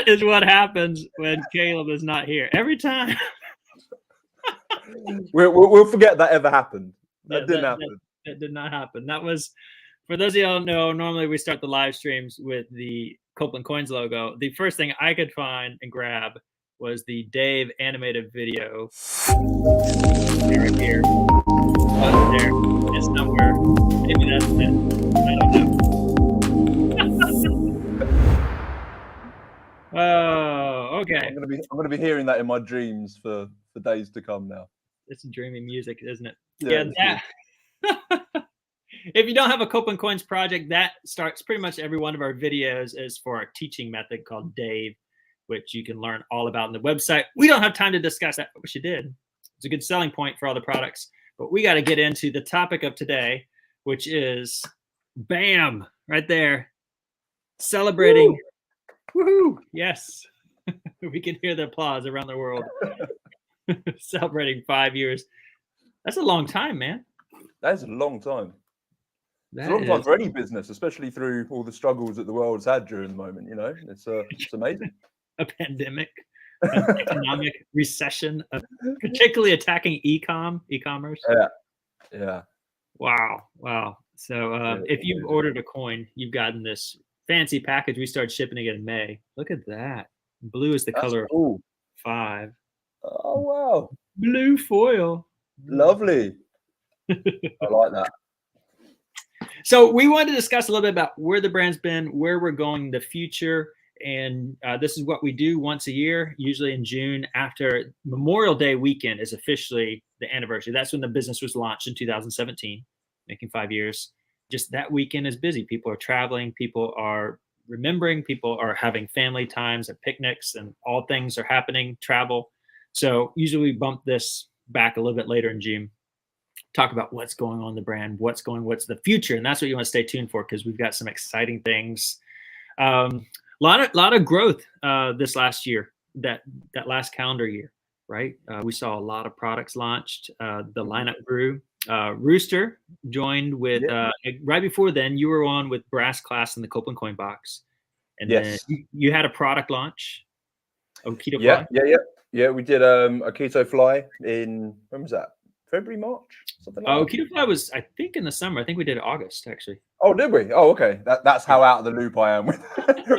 is what happens when Caleb is not here. Every time. We'll forget that ever happened. That didn't happen. That did not happen. That was, for those of you who don't know, normally we start the live streams with the Copeland Coins logo. The first thing I could find and grab was the Dave animated video. Right here. There. It's somewhere. Maybe that's it. I don't know. Oh, okay. I'm gonna be hearing that in my dreams for days to come now. It's dreamy music, isn't it? Yeah. If you don't have a Copeland Coins project, that starts pretty much every one of our videos is for our teaching method called Dave, which you can learn all about on the website. We don't have time to discuss that. I wish you did. It's a good selling point for all the products. But we got to get into the topic of today, which is, bam, right there, celebrating. Woohoo! Yes. We can hear the applause around the world. Celebrating 5 years. That's a long time, man. That is a long time. It's a long time for any business, especially through all the struggles that the world's had during the moment. You know, it's amazing. A pandemic, an economic recession, particularly attacking e-commerce. Yeah. Wow. So if you've ordered a coin, you've gotten this fancy package. We started shipping it in May. Look at that. Blue is the color of 5. Oh, wow. Blue foil. Lovely. I like that. So we wanted to discuss a little bit about where the brand's been, where we're going in the future. And this is what we do once a year, usually in June after Memorial Day weekend is officially the anniversary. That's when the business was launched in 2017, making 5 years. Just that weekend is busy. People are traveling. People are remembering. People are having family times and picnics, and all things are happening, travel. So usually we bump this back a little bit later in June. Talk about what's going on in the brand, what's the future. And that's what you want to stay tuned for, because we've got some exciting things. A lot of growth this last year, that last calendar year, right? We saw a lot of products launched. The lineup grew. Rooster joined with, right before then, you were on with Brass Class in the Copeland Coinbox. And then you had a product launch, Keto Fly. Yeah, we did a Keto Fly in, when was that? February, March? Something like that. Keto Fly was, I think, in the summer. I think we did August, actually. Oh, did we? Oh, okay. That's how out of the loop I am with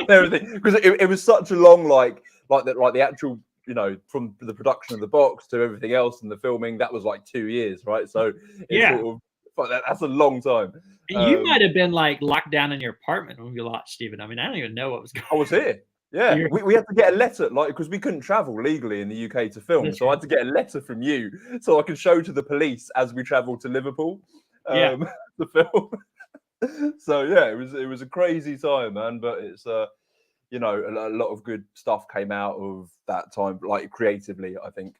everything, because it was such a long, like the actual, you know, from the production of the box to everything else and the filming, that was like 2 years, right? So that's a long time. You might have been like locked down in your apartment when we launched, Stephen. I mean, I don't even know what was going on. I was here. Yeah, we had to get a letter, like, because we couldn't travel legally in the UK to film. So I had to get a letter from you so I could show to the police as we traveled to Liverpool to film. So yeah, it was a crazy time, man. But it's you know, a lot of good stuff came out of that time, like creatively, I think.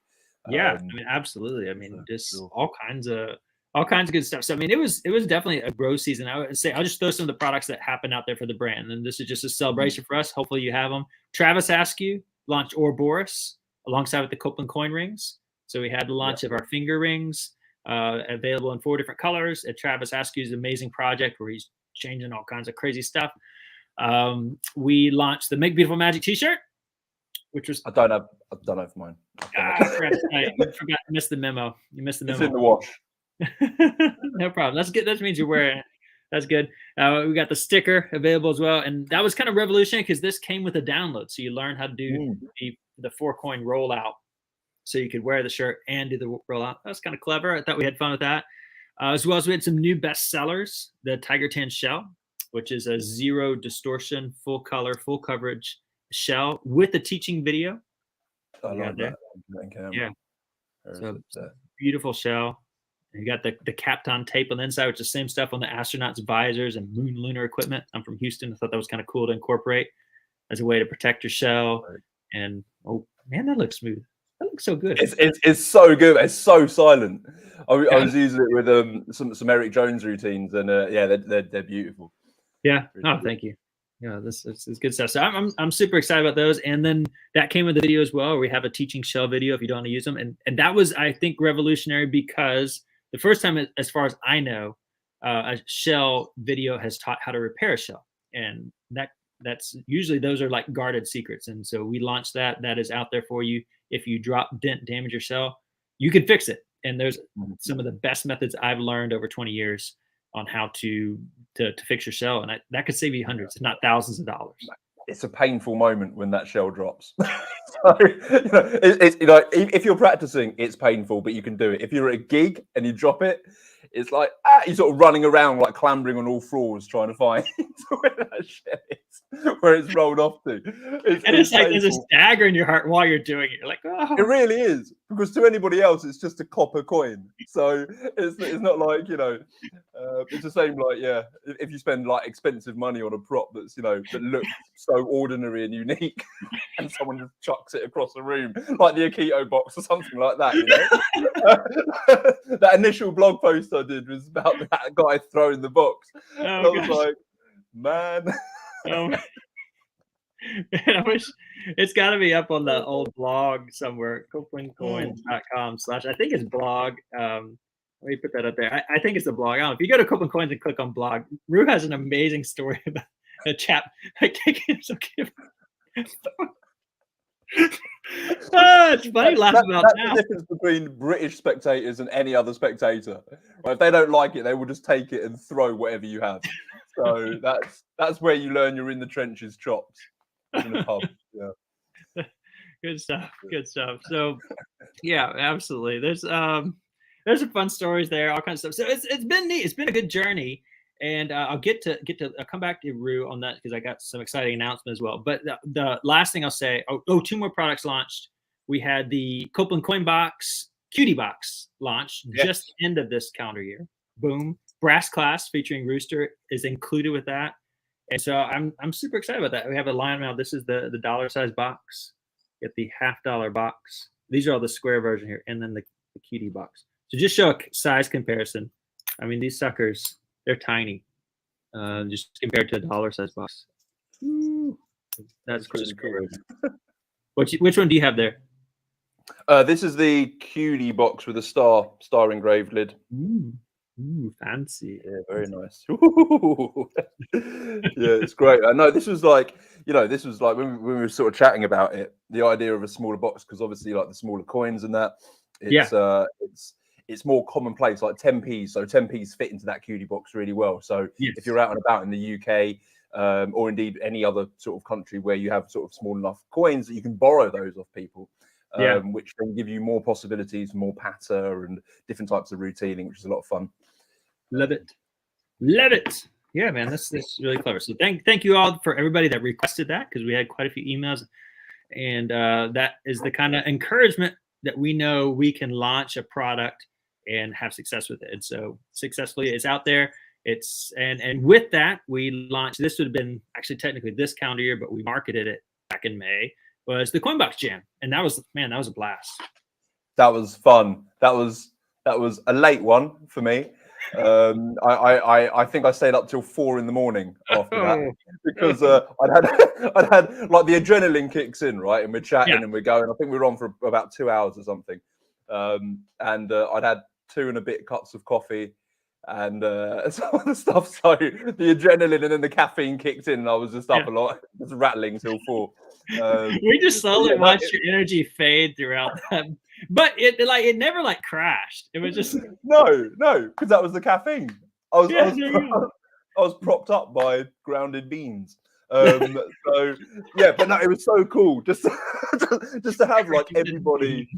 I mean, absolutely. I mean, just all kinds of good stuff. So I mean, it was definitely a growth season. I would say I'll just throw some of the products that happened out there for the brand, and this is just a celebration for us. Hopefully, you have them. Travis Askew launched Ouroboros alongside with the Copeland coin rings. So we had the launch of our finger rings, available in 4 different colors. At Travis Askew's amazing project where he's changing all kinds of crazy stuff. We launched the Make Beautiful Magic T-shirt, which was I don't have mine. You forgot. Missed the memo. You missed the memo. It's in the wash. No problem. That's good. That means you're wearing it. That's good. We got the sticker available as well, and that was kind of revolutionary because this came with a download, so you learn how to do the 4-coin rollout, so you could wear the shirt and do the rollout. That was kind of clever. I thought we had fun with that, as well as we had some new best sellers. The Tiger Tan shell, which is a 0 distortion, full color, full coverage shell with a teaching video. I love that. Yeah. So beautiful shell. You got the Kapton tape on the inside, which is the same stuff on the astronauts' visors and moon lunar equipment. I'm from Houston. I thought that was kind of cool to incorporate as a way to protect your shell. Right. And oh man, that looks smooth. That looks so good. It's so good. It's so silent. I was using it with some Eric Jones routines, and they're beautiful. Yeah. Thank you. Yeah, this is good stuff. So I'm super excited about those. And then that came with the video as well. We have a teaching shell video if you don't want to use them, and that was, I think, revolutionary because the first time, as far as I know, a shell video has taught how to repair a shell, and that that's usually those are like guarded secrets. And so we launched that. That is out there for you. If you drop, dent, damage your cell, you can fix it. And there's some of the best methods I've learned over 20 years on how to fix your cell, and that could save you hundreds, if not thousands of dollars. It's a painful moment when that shell drops. So, if you're practicing, it's painful, but you can do it. If you're at a gig and you drop it, it's like you're sort of running around, like clambering on all floors, trying to find where that shell is, where it's rolled off to. It's like there's a stagger in your heart while you're doing it. You're like, oh. It really is, because to anybody else, it's just a copper coin. So it's not like, it's the same, like, if you spend like expensive money on a prop that's, that looks so ordinary and unique, and someone just chucks it across the room, like the Akito box or something like that, That initial blog post I did was about that guy throwing the box. Oh, I was like, man. Man, I wish it's got to be up on the old blog somewhere, copelandcoins.com/ I think it's blog. Let me put that up there. I think it's the blog. I don't know. If you go to Copeland Coins and click on blog, Rue has an amazing story about a chap like taking himself. It's funny laughing about that. That's the difference between British spectators and any other spectator. Right? If they don't like it, they will just take it and throw whatever you have. So that's where you learn you're in the trenches chops. In the pub. Yeah. Good stuff. So yeah, absolutely. There's some fun stories there, all kinds of stuff. So it's been neat. It's been a good journey. And I'll get to I'll come back to Rue on that because I got some exciting announcement as well. But the last thing I'll say, two more products launched. We had the Copeland Coinbox Cutie Box launch just end of this calendar year. Boom. Brass Class featuring Rooster is included with that. And so I'm super excited about that. We have a line now. This is the dollar size box. Get the $50 box. These are all the square version here, and then the cutie box. So just show a size comparison. I mean, these suckers, they're tiny. Just compared to a dollar size box. Ooh, that's just cool. Which one do you have there? This is the cutie box with a star engraved lid. Ooh, fancy. Yeah, very nice. Yeah, it's great. I know this was like when we were sort of chatting about it, the idea of a smaller box, because obviously like the smaller coins and that, it's more commonplace, like 10p's. So 10p's fit into that cutie box really well. So if you're out and about in the UK, or indeed any other sort of country where you have sort of small enough coins that you can borrow those off people. Which then give you more possibilities, more patter and different types of routing, which is a lot of fun. Love it. Yeah, man, that's really clever. So thank you all for everybody that requested that, because we had quite a few emails, and that is the kind of encouragement that we know we can launch a product and have success with it. And so successfully, it's out there. It's and with that, we launched. This would have been actually technically this calendar year, but we marketed it back in May. Was the Coinbox Jam, and that was a blast. That was fun. That was a late one for me. I think I stayed up till 4 a.m. after that, because I'd had like the adrenaline kicks in, right, and we're chatting and we're going. I think we were on for about 2 hours or something, and I'd had 2 and a bit cups of coffee and some other stuff. So the adrenaline and then the caffeine kicked in, and I was just up a lot, just rattling till 4. We just slowly watched your energy fade throughout that, but it never like crashed. It was just no, because that was the caffeine. I was propped up by grounded beans. So yeah, but no, it was so cool just to have like everybody.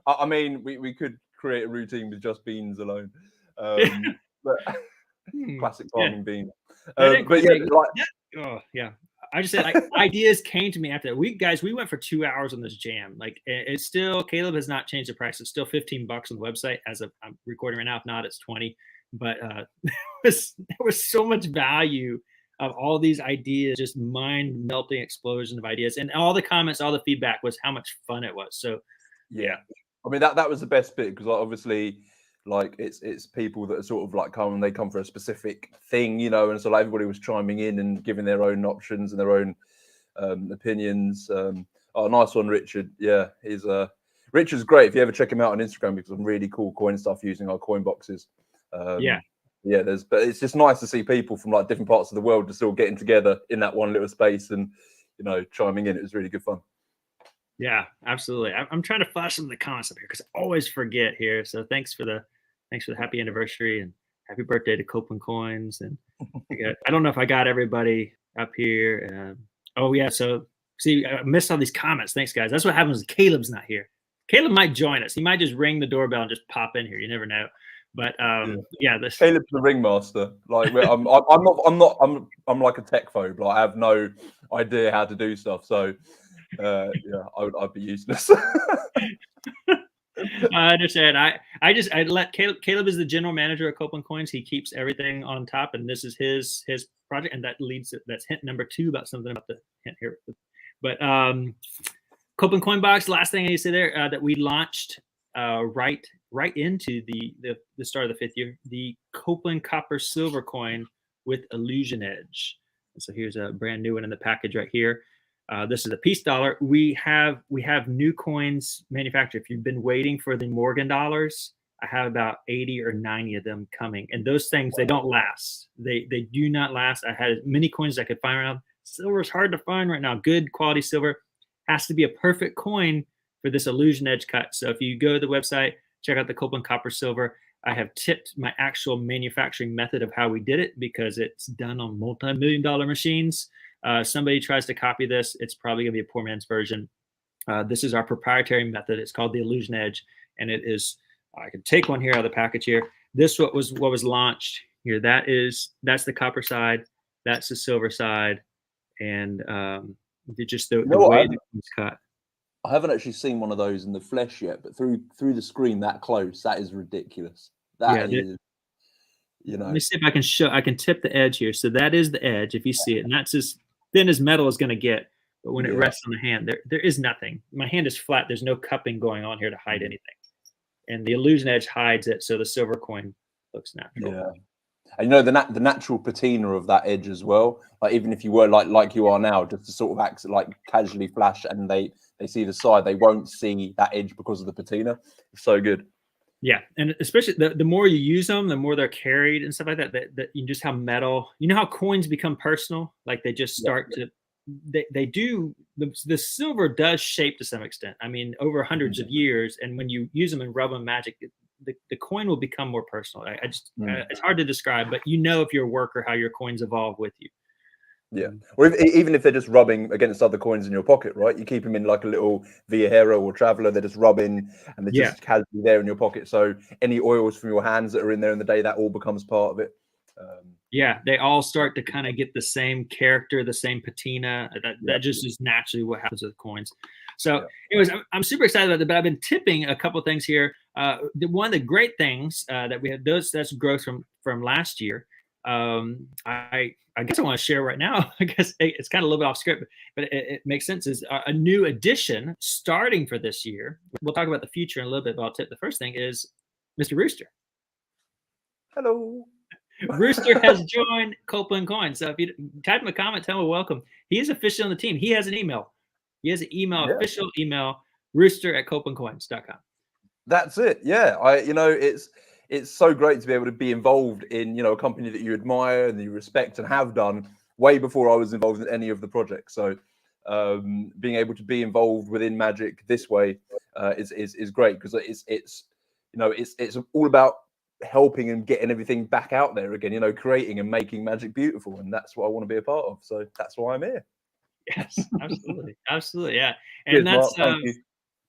I mean, we could create a routine with just beans alone, but classic farming beans. But yeah, I just said like ideas came to me after that. We went for 2 hours on this jam. Like it's still, Caleb has not changed the price. It's still $15 on the website as of I'm recording right now. If not, it's 20. But there was so much value of all these ideas, just mind melting explosion of ideas, and all the comments, all the feedback was how much fun it was. So yeah, I mean that was the best bit, because obviously, like it's people that are sort of like come for a specific thing, and so like everybody was chiming in and giving their own options and their own opinions. Nice one, Richard. Yeah, Richard's great. If you ever check him out on Instagram, because some really cool coin stuff using our coin boxes. Yeah, but it's just nice to see people from like different parts of the world just all getting together in that one little space and, you know, chiming in. It was really good fun. Yeah, absolutely. I'm trying to flash some of the comments up here because I always forget here. So thanks for the happy anniversary and happy birthday to Copeland Coins. And I don't know if I got everybody up here. Oh yeah, so see, I missed all these comments. Thanks, guys. That's what happens when Caleb's not here. Caleb might join us. He might just ring the doorbell and just pop in here. You never know. But this Caleb's the ringmaster. Like I'm like a tech phobe. Like I have no idea how to do stuff. So I'd be useless. I understand. I let Caleb is the general manager of Copeland Coins. He keeps everything on top, and this is his project, and that's hint number 2 about something about the hint here. But Copeland Coinbox, last thing I need to say there, that we launched right into the start of the 5th year, the Copeland Copper Silver coin with Illusion Edge. And so here's a brand new one in the package right here. This is a peace dollar. We have new coins manufactured. If you've been waiting for the Morgan dollars, I have about 80 or 90 of them coming. And those things, they don't last. They do not last. I had as many coins as I could find around. Silver is hard to find right now. Good quality silver. Has to be a perfect coin for this Illusion Edge cut. So if you go to the website, check out the Copeland Copper Silver. I have tipped my actual manufacturing method of how we did it because it's done on multi-million-dollar machines. Somebody tries to copy this, it's probably going to be a poor man's version. This is our proprietary method. It's called the Illusion Edge, and it is. I can take one here out of the package here. This what was launched here. That's the copper side. That's the silver side, and just the way it's cut. I haven't actually seen one of those in the flesh yet, but through the screen that close, that is ridiculous. That is. You know. Let me see if I can show. I can tip the edge here. So that is the edge, if you see it, and that's as thin as metal is going to get. But when it rests on the hand, there is nothing. My hand is flat. There's no cupping going on here to hide anything. And the Illusion Edge hides it, so the silver coin looks natural. Yeah, and you know the natural patina of that edge as well. Like even if you were like you are now, just to sort of act like casually flash, and they see the side, they won't see that edge because of the patina. It's so good. Yeah, and especially the more you use them, the more they're carried and stuff like that. That you just how metal. You know how coins become personal, like they just start to. They do. The silver does shape to some extent. I mean, over hundreds of years, and when you use them and rub them magic, the coin will become more personal. It's hard to describe, but you know if you're a worker how your coins evolve with you. Yeah, or even if they're just rubbing against other coins in your pocket, right? You keep them in like a little Viajero or Traveler. They're just rubbing, and they're just casually there in your pocket. So any oils from your hands that are in there in the day, that all becomes part of it. They all start to kind of get the same character, the same patina. That just is naturally what happens with coins. So, anyways, I'm super excited about that. But I've been tipping a couple of things here. One of the great things that we had, that's growth from last year. I guess I want to share right now. I guess it's kind of a little bit off script, but it makes sense. Is a new addition starting for this year. We'll talk about the future in a little bit, but I'll tip the first thing is Mr. Rooster. Hello. Rooster has joined Copeland Coin. So if you type him a comment, tell him welcome. He is officially on the team. He has an email. Official email, rooster@copelandcoins.com. That's it. Yeah. It's so great to be able to be involved in, a company that you admire and that you respect and have done way before I was involved in any of the projects. So being able to be involved within Magic this way is great because it's all about helping and getting everything back out there again, creating and making Magic beautiful. And that's what I want to be a part of. So that's why I'm here. Yes, absolutely. Absolutely. Yeah. And Cheers,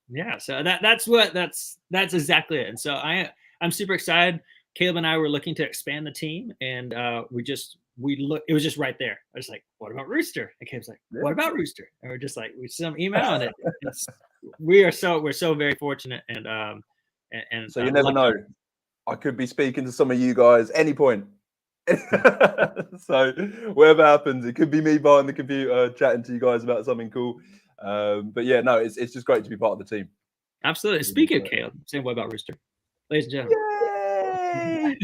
Mark, so that's exactly it. And so I'm super excited. Caleb and I were looking to expand the team, and we looked. It was just right there. I was like, "What about Rooster?" And Caleb's like, "What about Rooster?" And we're just like, we sent an email on it. We're so very fortunate, and so you never know. I could be speaking to some of you guys any point. So whatever happens, it could be me behind the computer chatting to you guys about something cool. But yeah, no, it's just great to be part of the team. Absolutely. Speaking of Caleb, saying what about Rooster? Ladies and gentlemen. Yay!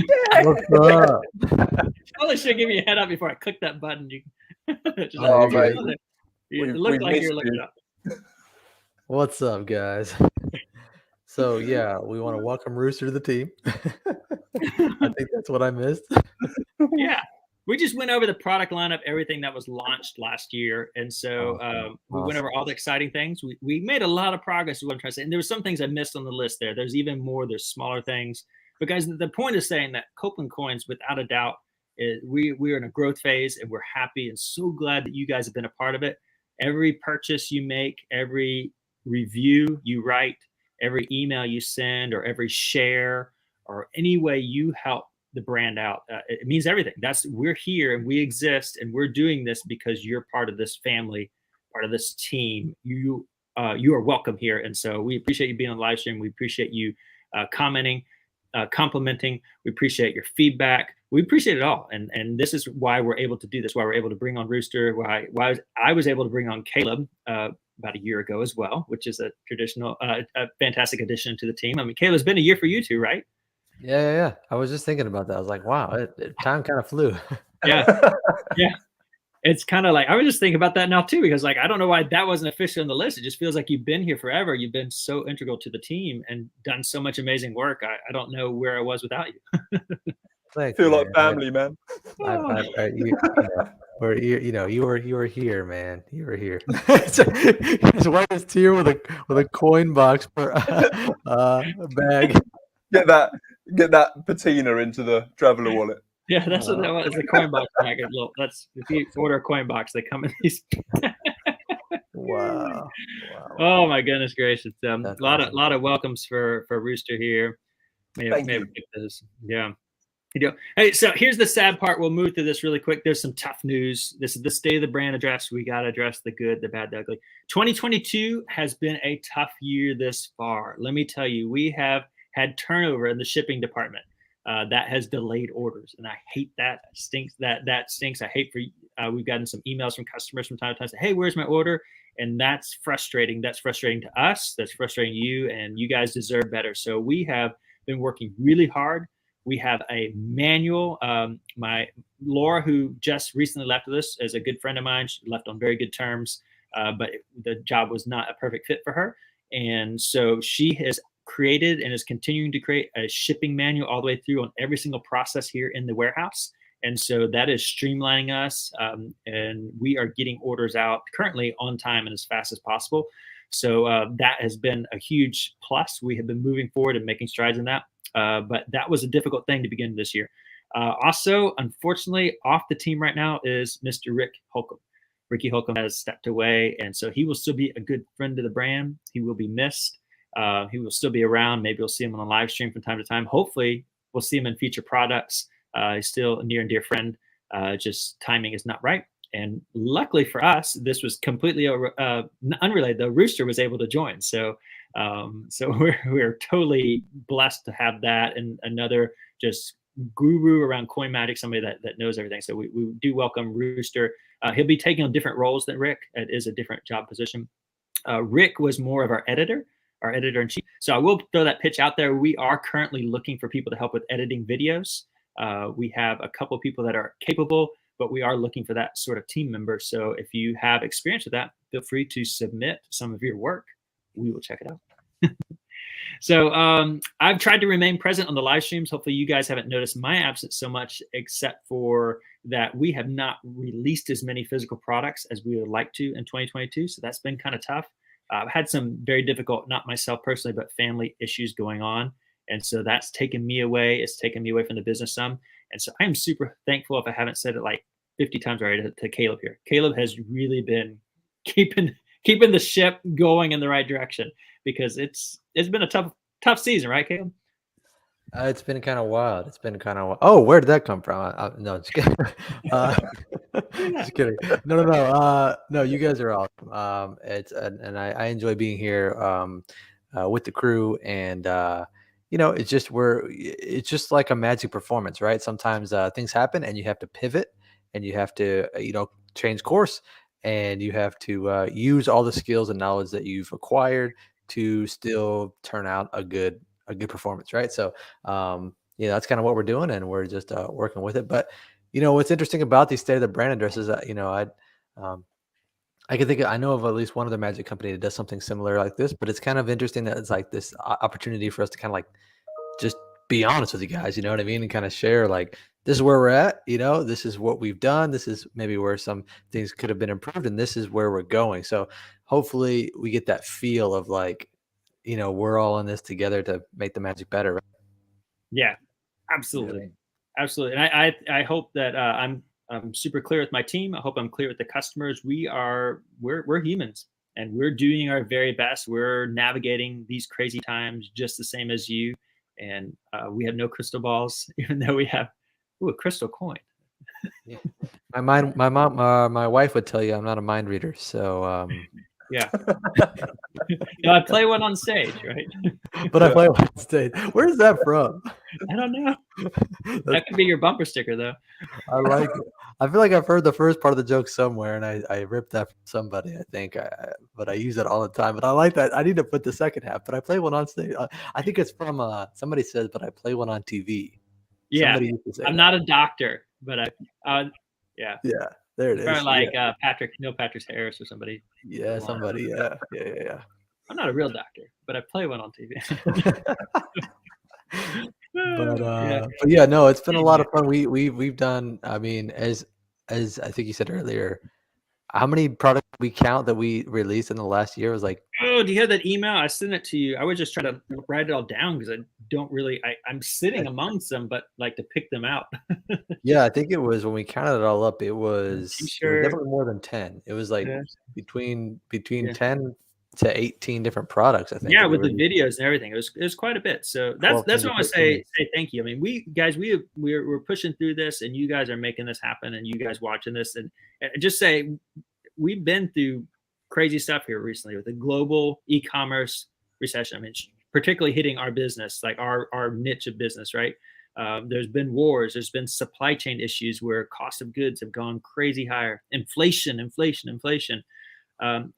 What's up? Probably should give you a head up before I click that button. Mate. It looked like you're looking up. What's up, guys? So yeah, we want to welcome Rooster to the team. I think that's what I missed. Yeah. We just went over the product lineup, everything that was launched last year. And so we went over all the exciting things. We made a lot of progress, is what I'm trying to say. And there were some things I missed on the list there. There's even more, there's smaller things. But guys, the point is saying that Copeland Coins, without a doubt, we're in a growth phase, and we're happy and so glad that you guys have been a part of it. Every purchase you make, every review you write, every email you send, or every share, or any way you help the brand out, it means everything. We're here and we exist, and we're doing this because you're part of this family, part of this team. You are welcome here. And so we appreciate you being on the live stream. We appreciate you commenting, complimenting. We appreciate your feedback. We appreciate it all. And this is why we're able to do this, why we're able to bring on Rooster, why I was able to bring on Caleb about a year ago as well, which is a fantastic addition to the team. I mean, Caleb's been a year for you too, right? Yeah. I was just thinking about that. I was like, wow, time kind of flew. Yeah. It's kind of like, I was just thinking about that now too, because like, I don't know why that wasn't officially on the list. It just feels like you've been here forever. You've been so integral to the team and done so much amazing work. I don't know where I was without you. I feel like family, man. You were here, man. You were here. His wife is here with a Coinbox bag. Get that patina into the traveler wallet. Yeah, that's what that was. The Coinbox bag. That's if you order a Coinbox, they come in these. Wow. Oh my goodness gracious! A lot of welcomes for Rooster here. Maybe this. Yeah. Hey, so here's the sad part. We'll move through this really quick. There's some tough news. This is the state of the brand address. We got to address the good, the bad, the ugly. 2022 has been a tough year this far. Let me tell you, we have had turnover in the shipping department. That has delayed orders, and I hate that. Stinks. That stinks. I hate we've gotten some emails from customers from time to time saying, "Hey, where's my order?" And that's frustrating. That's frustrating to us. That's frustrating to you, and you guys deserve better. So we have been working really hard. We have a manual. My Laura, who just recently left with us, is a good friend of mine. She left on very good terms, but the job was not a perfect fit for her, and so she has created and is continuing to create a shipping manual all the way through on every single process here in the warehouse. And so that is streamlining us, and we are getting orders out currently on time and as fast as possible. So that has been a huge plus. We have been moving forward and making strides in that. But that was a difficult thing to begin this year. Also, unfortunately, off the team right now is Mr. Rick Holcomb. Ricky Holcomb has stepped away, and so he will still be a good friend of the brand. He will be missed. He will still be around. Maybe we'll see him on a live stream from time to time. Hopefully, we'll see him in future products. He's still a near and dear friend. Just timing is not right. And luckily for us, this was completely unrelated. The Rooster was able to join. So we're totally blessed to have that, and another just guru around Coin Magic, somebody that knows everything. So we do welcome Rooster. He'll be taking on different roles than Rick. It is a different job position. Rick was more of our editor-in-chief. So I will throw that pitch out there. We are currently looking for people to help with editing videos. We have a couple of people that are capable, but we are looking for that sort of team member. So if you have experience with that, feel free to submit some of your work. We will check it out. So I've tried to remain present on the live streams. Hopefully you guys haven't noticed my absence so much, except for that we have not released as many physical products as we would like to in 2022. So that's been kind of tough. I've had some very difficult, not myself personally, but family issues going on. And so that's taken me away. It's taken me away from the business some. And so I am super thankful, if I haven't said it like 50 times already, to Caleb here. Caleb has really been keeping the ship going in the right direction, because it's been a tough season, right, Caleb? It's been kind of wild. Oh, where did that come from? No, just kidding. Just kidding. No, you guys are awesome. And I enjoy being here with the crew, and it's just like a magic performance, right? Sometimes things happen and you have to pivot, and you have to change course, and you have to use all the skills and knowledge that you've acquired to still turn out a good performance, right? So that's kind of what we're doing, and we're just working with it. But what's interesting about these state of the brand addresses, I know of at least one other magic company that does something similar like this, but it's kind of interesting that it's like this opportunity for us to kind of like just be honest with you guys, you know what I mean? And kind of share like, this is where we're at, you know, this is what we've done. This is maybe where some things could have been improved, and this is where we're going. So hopefully we get that feel of like, you know, we're all in this together to make the magic better. Right? Yeah, absolutely. Absolutely. And I hope that I'm super clear with my team. I hope I'm clear with the customers. We're humans, and we're doing our very best. We're navigating these crazy times just the same as you. And we have no crystal balls, even though we have a crystal coin. Yeah. My wife would tell you I'm not a mind reader. So yeah. No, I play one on stage, right? But I play one on stage. Where's that from? I don't know. That could be your bumper sticker, though. I like it. I feel like I've heard the first part of the joke somewhere, and I ripped that from somebody, I think. But I use it all the time. But I like that. I need to put the second half. But I play one on stage. I think it's from somebody says, but I play one on TV. Yeah, somebody used to say I'm that. not a doctor, but yeah. Yeah, there it is. Or like Patrick Harris or somebody. Yeah, somebody. Yeah. I'm not a real doctor, but I play one on TV. But yeah, no, it's been a lot of fun. We've done. I mean, as I think you said earlier, how many products we count that we released in the last year? It was like, oh, do you have that email? I sent it to you. I was just trying to write it all down because I don't really. I'm sitting amongst them, but like to pick them out. Yeah, I think it was when we counted it all up. It was definitely more than 10. It was like between 10 to 18 different products, I think. Yeah, with the videos and everything. It was quite a bit. So that's what I want to say thank you. I mean, we're pushing through this, and you guys are making this happen, and you guys watching this, and just say we've been through crazy stuff here recently with the global e-commerce recession. I mean, particularly hitting our business, like our niche of business, right? There's been wars. There's been supply chain issues where cost of goods have gone crazy higher. Inflation.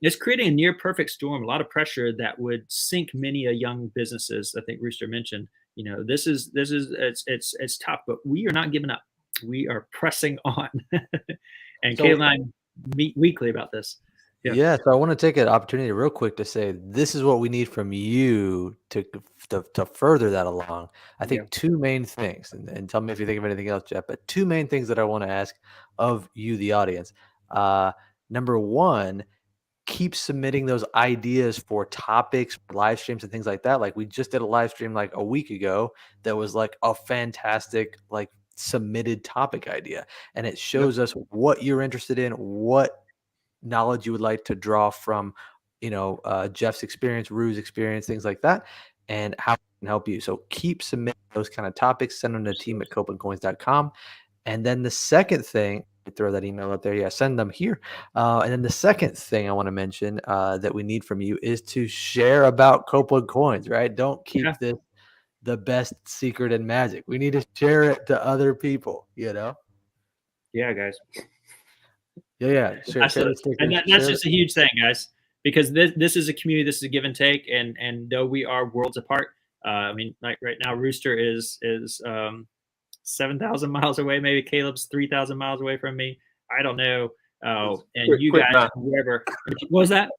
It's creating a near perfect storm, a lot of pressure that would sink many young businesses. I think Rooster mentioned, you know, this is it's tough, but we are not giving up. We are pressing on. And Kayla and I meet weekly about this. Yeah. So I want to take an opportunity real quick to say, this is what we need from you to further that along. I think two main things, and tell me if you think of anything else, Jeff, but two main things that I want to ask of you, the audience. Number one, keep submitting those ideas for topics, live streams, and things like that. Like we just did a live stream like a week ago that was like a fantastic like submitted topic idea, and it shows us what you're interested in, what knowledge you would like to draw from, you know, Jeff's experience, Rue's experience, things like that, and how it can help you. So keep submitting those kind of topics. Send them to team at copelandcoins.com. And then the second thing, throw that email up there. Yeah, send them here. And then the second thing I want to mention that we need from you is to share about Copeland Coins, right? Don't keep this the best secret in magic. We need to share it to other people, you know? Yeah, guys. Yeah. Share and that's just a huge thing, guys, because this is a community. This is a give and take. And though we are worlds apart, I mean, like right now, Rooster is 7,000 miles away. Maybe Caleb's 3,000 miles away from me. I don't know. And you guys, math. Wherever. What was that?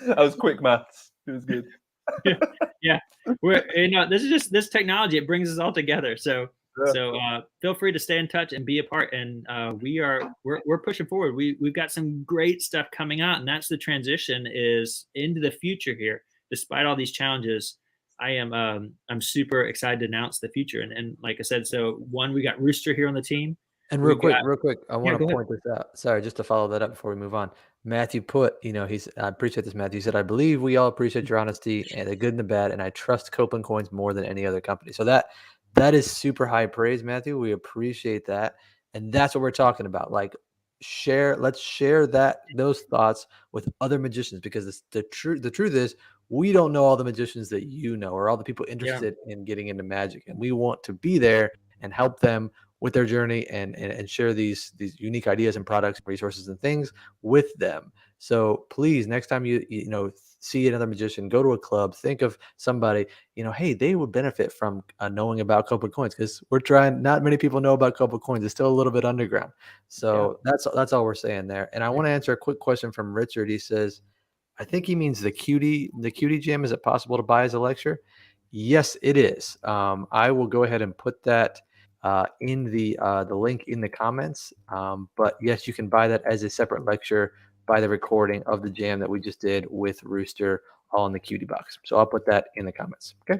That was quick maths. It was good. Yeah. This technology, it brings us all together. So feel free to stay in touch and be a part. And we're pushing forward. We've got some great stuff coming out, and that's the transition is into the future here. Despite all these challenges, I'm super excited to announce the future. And like I said, so we got Rooster here on the team. And real quick, I want to point this out. Sorry, just to follow that up before we move on. Matthew put, I appreciate this, Matthew. He said, I believe we all appreciate your honesty and the good and the bad, and I trust Copeland Coins more than any other company. So that is super high praise, Matthew. We appreciate that. And that's what we're talking about. Like, let's share those thoughts with other magicians, because the truth is, we don't know all the magicians that you know, or all the people interested in getting into magic. And we want to be there and help them with their journey and share these unique ideas and products, resources and things with them. So please, next time you see another magician, go to a club, think of somebody, hey, they would benefit from knowing about Copeland Coins, because not many people know about Copeland Coins. It's still a little bit underground. So that's all we're saying there. And I want to answer a quick question from Richard. He says, I think he means the cutie jam. Is it possible to buy as a lecture? Yes, it is. I will go ahead and put that in the link in the comments. But yes, you can buy that as a separate lecture, by the recording of the jam that we just did with Rooster, all in the cutie box. So I'll put that in the comments. Okay.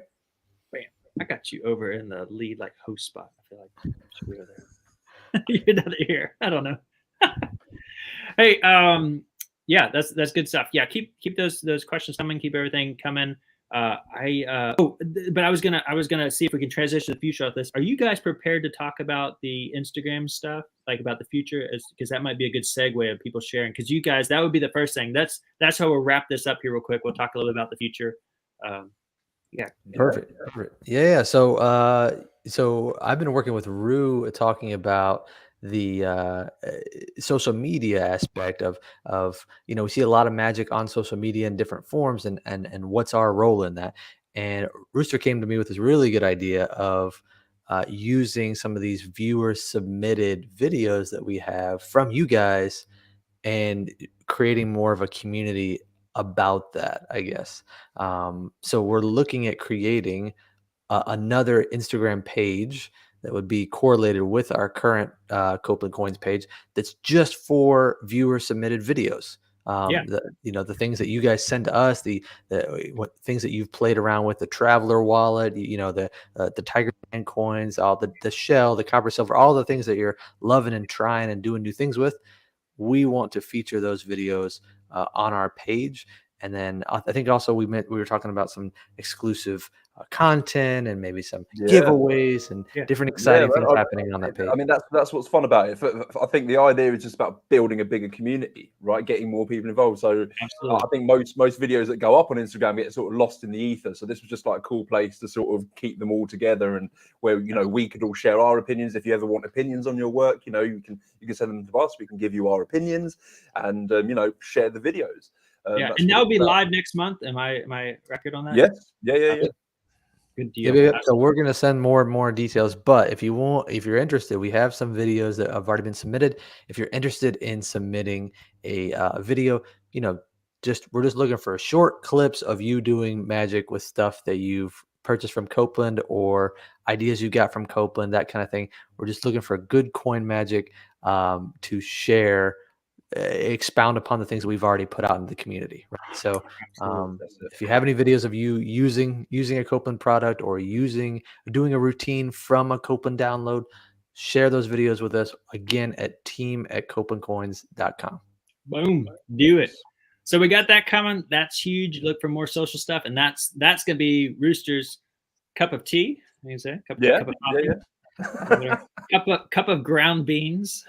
Bam. I got you over in the lead like host spot. I feel like I should be over there. You're not here. I don't know. Hey, yeah, that's good stuff. Yeah, keep those questions coming. Keep everything coming. But I was gonna see if we can transition to the future of this. Are you guys prepared to talk about the Instagram stuff, like about the future, because that might be a good segue of people sharing? Because you guys, that would be the first thing. That's how we'll wrap this up here real quick. We'll talk a little bit about the future. Yeah. Perfect. Yeah. So I've been working with Rue talking about the social media aspect of we see a lot of magic on social media in different forms, and what's our role in that. And Rooster came to me with this really good idea of using some of these viewer submitted videos that we have from you guys and creating more of a community about that, I guess. So we're looking at creating another Instagram page that would be correlated with our current Copeland Coins page, that's just for viewer submitted videos. The things that you guys send to us, the what things that you've played around with, the traveler wallet, the Tiger Man coins, all the shell, the copper silver, all the things that you're loving and trying and doing new things with. We want to feature those videos on our page. And then I think also we were talking about some exclusive content and maybe some giveaways and different exciting things happening on that page. I mean, that's what's fun about it. I think the idea is just about building a bigger community, right? Getting more people involved. So I think most videos that go up on Instagram get sort of lost in the ether. So this was just like a cool place to sort of keep them all together, and where we could all share our opinions. If you ever want opinions on your work, you can send them to us. We can give you our opinions and share the videos. And that will be live next month. Am I record on that? Yes. Yeah. Good deal. Yeah. So we're gonna send more and more details. But if you're interested, we have some videos that have already been submitted. If you're interested in submitting a video, we're just looking for short clips of you doing magic with stuff that you've purchased from Copeland or ideas you got from Copeland, that kind of thing. We're just looking for good coin magic to share. Expound upon the things that we've already put out in the community, right? So if you have any videos of you using a Copeland product or doing a routine from a Copeland download, share those videos with us, again, at team@copelandcoins.com. Boom, do it. So we got that coming. That's huge. Look for more social stuff, and that's gonna be Rooster's cup of tea. You can say cup of coffee. Cup of ground beans.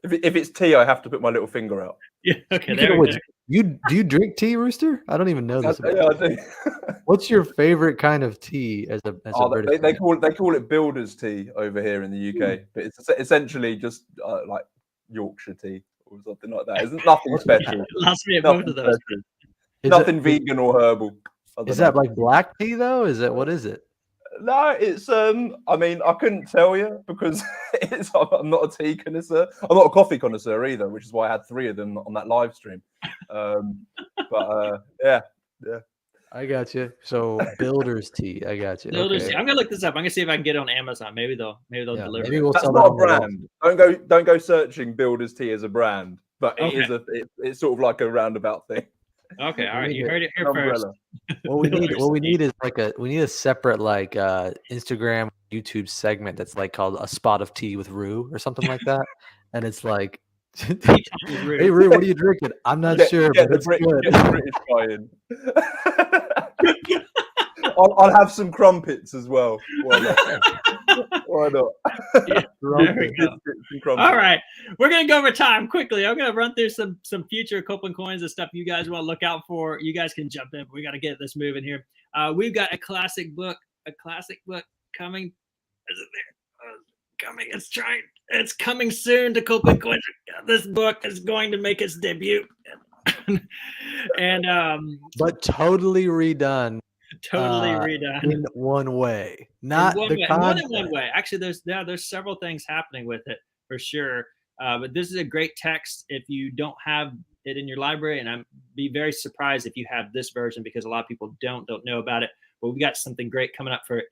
If it's tea, I have to put my little finger out. Yeah. Okay. Do you drink tea, Rooster? I don't even know this. Yeah, I do. What's your favorite kind of tea as a British? They call it builder's tea over here in the UK, but it's essentially just like Yorkshire tea or something like that. It's nothing special. Both of those. Nothing vegan or herbal. Is that like black tea though? What is it? No, it's I mean, I couldn't tell you because I'm not a tea connoisseur. I'm not a coffee connoisseur either, which is why I had 3 of them on that live stream. Yeah. I got you. So builder's tea. I got you. Builder's tea. I'm gonna look this up. I'm gonna see if I can get it on Amazon. Maybe they'll deliver. Maybe we'll That's sell not that a brand. Don't go searching builder's tea as a brand, but it's sort of like a roundabout thing. Okay, all right. You heard it here first. What we need is we need a separate like Instagram, YouTube segment that's like called a spot of tea with Rue or something like that, and it's like, hey Rue, what are you drinking? I'm not sure, but it's good. Get the British guy in. I'll have some crumpets as well. Why not? Yeah, there we go. All right, we're gonna go over time quickly. I'm gonna run through some future Copeland coins and stuff you guys want to look out for. You guys can jump in. But we got to get this moving here. We've got a classic book coming. Is it there? Coming. It's coming soon to Copeland coins. This book is going to make its debut, and but totally redone. Totally redone in one way, not in the more than one way. Actually, there's several things happening with it for sure. But this is a great text if you don't have it in your library, and I'm be very surprised if you have this version because a lot of people don't know about it. but we got something great coming up for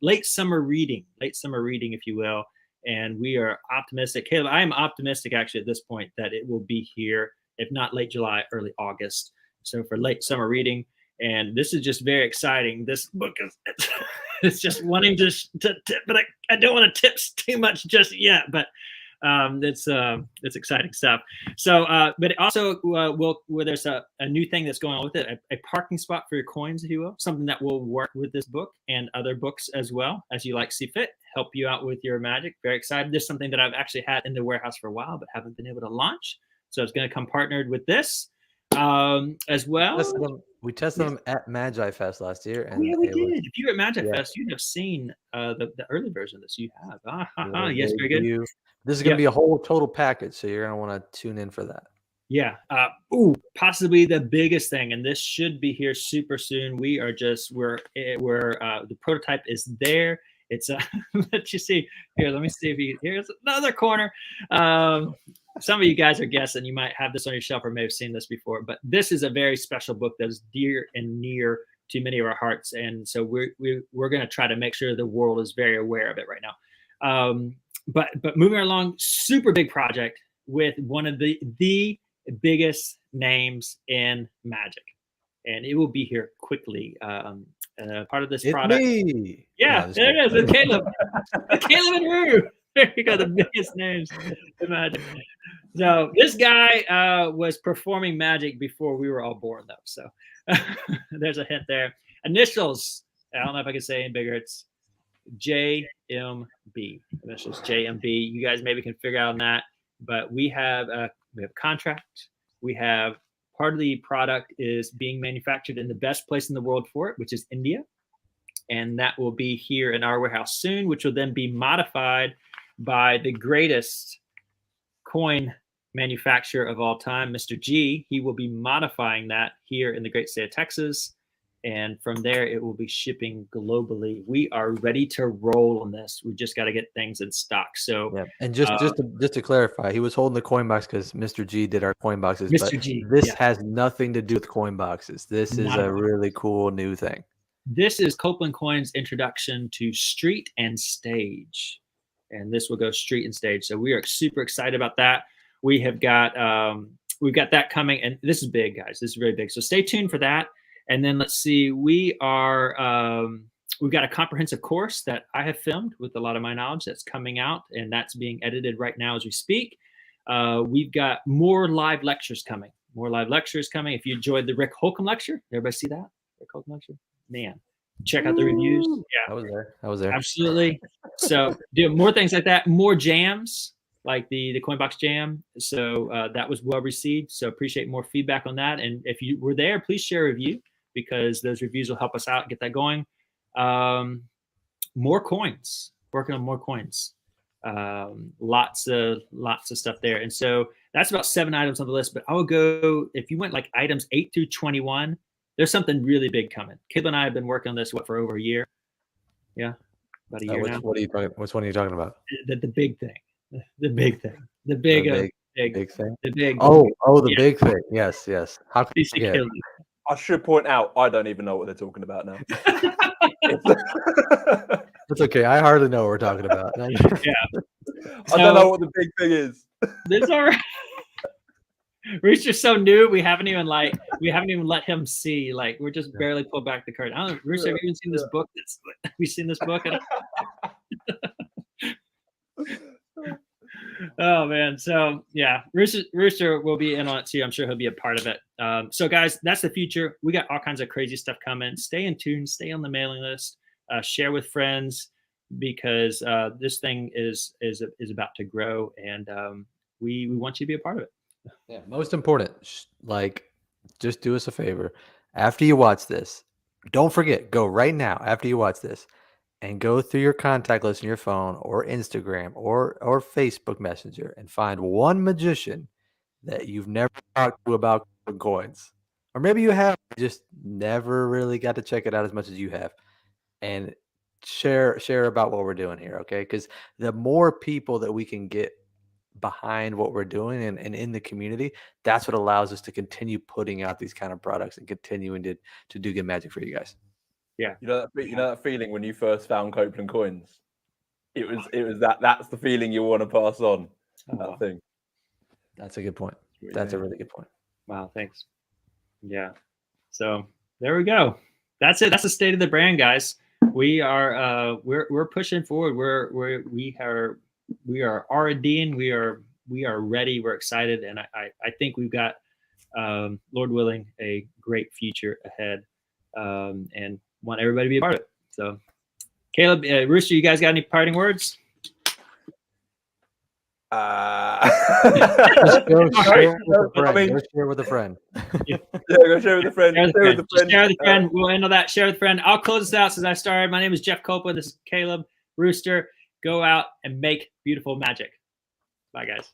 late summer reading, if you will. And we are optimistic. Caleb, I am optimistic actually at this point that it will be here, if not late July, early August. So for late summer reading. And this is just very exciting. This book is it's just wanting to but I don't want to tip too much just yet, but it's exciting stuff. So but also there's a new thing that's going on with it, a parking spot for your coins, if you will, something that will work with this book and other books as well, as you like see fit, help you out with your magic. Very excited. This is something that I've actually had in the warehouse for a while but haven't been able to launch, so it's going to come partnered with this as well. We tested them at Magi Fest last year, and yeah, we did. If you were at Magi Fest, you'd have seen the early version of this. You have. Yes, very good. This is going to be a whole total package, so you're going to want to tune in for that. Yeah. Possibly the biggest thing, and this should be here super soon. We're the prototype is there. It's let you see here. Let me see if here's another corner. Some of you guys are guessing. You might have this on your shelf or may have seen this before, but this is a very special book that is dear and near to many of our hearts, and so we're going to try to make sure the world is very aware of it right now. But moving along, super big project with one of the biggest names in magic, and it will be here quickly. Part of this product. Me. Yeah, there it is. It's Caleb. Caleb and Rue. There you go. The biggest names in magic. So this guy was performing magic before we were all born, though. So there's a hint there. Initials. I don't know if I can say any bigger. It's JMB. Initials JMB. You guys maybe can figure out on that. But we have a contract. We have part of the product is being manufactured in the best place in the world for it, which is India. And that will be here in our warehouse soon, which will then be modified by the greatest coin manufacturer of all time, Mr. G. He will be modifying that here in the great state of Texas. And from there, it will be shipping globally. We are ready to roll on this. We just got to get things in stock. So, yeah. And just to clarify, he was holding the coin box because Mr. G did our coin boxes. Mr. G, this has nothing to do with coin boxes. This is a really cool new thing. This is Copeland Coin's introduction to street and stage, and this will go street and stage. So we are super excited about that. We have got we've got that coming, and this is big, guys. This is very big. So stay tuned for that. And then let's see, we are we've got a comprehensive course that I have filmed with a lot of my knowledge that's coming out, and that's being edited right now as we speak. We've got more live lectures coming. If you enjoyed the Rick Holcomb lecture, everybody see that? Rick Holcomb lecture? Man, check out the reviews. Yeah, I was there. Absolutely. So do more things like that, more jams like the Coinbox Jam. So that was well received. So appreciate more feedback on that. And if you were there, please share a review because those reviews will help us out, get that going. More coins, working on more coins. Lots of stuff there. And so that's about 7 items on the list, but I would go, if you went like items 8 through 21, there's something really big coming. Caleb and I have been working on this, for over a year? Yeah, about a year now. What are you talking? Which one are you talking about? The big thing. The big thing. The big thing. The big. The big thing. Yes. How could you forget? I should point out, I don't even know what they're talking about now. It's okay. I hardly know what we're talking about. Yeah. I don't know what the big thing is. It's all right. Rooster's so new. We haven't even let him see. Like we're just barely pulled back the curtain. I don't know, Rooster, have you even seen this book? Have you seen this book? Oh man. So yeah, Rooster will be in on it too. I'm sure he'll be a part of it. So guys, that's the future. We got all kinds of crazy stuff coming. Stay in tune. Stay on the mailing list. Share with friends because this thing is about to grow, and we want you to be a part of it. Yeah, most important, just do us a favor. After you watch this, don't forget, go right now after you watch this and go through your contact list on your phone or Instagram or Facebook Messenger and find one magician that you've never talked to about coins. Or maybe you have, just never really got to check it out as much as you have. And share about what we're doing here, okay? Because the more people that we can get behind what we're doing and in the community, that's what allows us to continue putting out these kind of products and continuing to do good magic for you guys. Yeah. You know that feeling when you first found Copeland coins? It was that's the feeling you want to pass on. That thing. That's a good point. That's a really good point. Wow, thanks. Yeah. So there we go. That's it. That's the state of the brand, guys. We are we're pushing forward. We are R&Ding. We are ready. We're excited, and I think we've got Lord willing a great future ahead, and want everybody to be a part of it. So, Caleb, Rooster, you guys got any parting words? Just go share with a friend. Go share with a friend. Yeah, go share with a friend. Share with a friend. We'll end on that. Share with a friend. I'll close this out since I started. My name is Jeff Copeland. This is Caleb. Rooster. Go out and make beautiful magic. Bye, guys.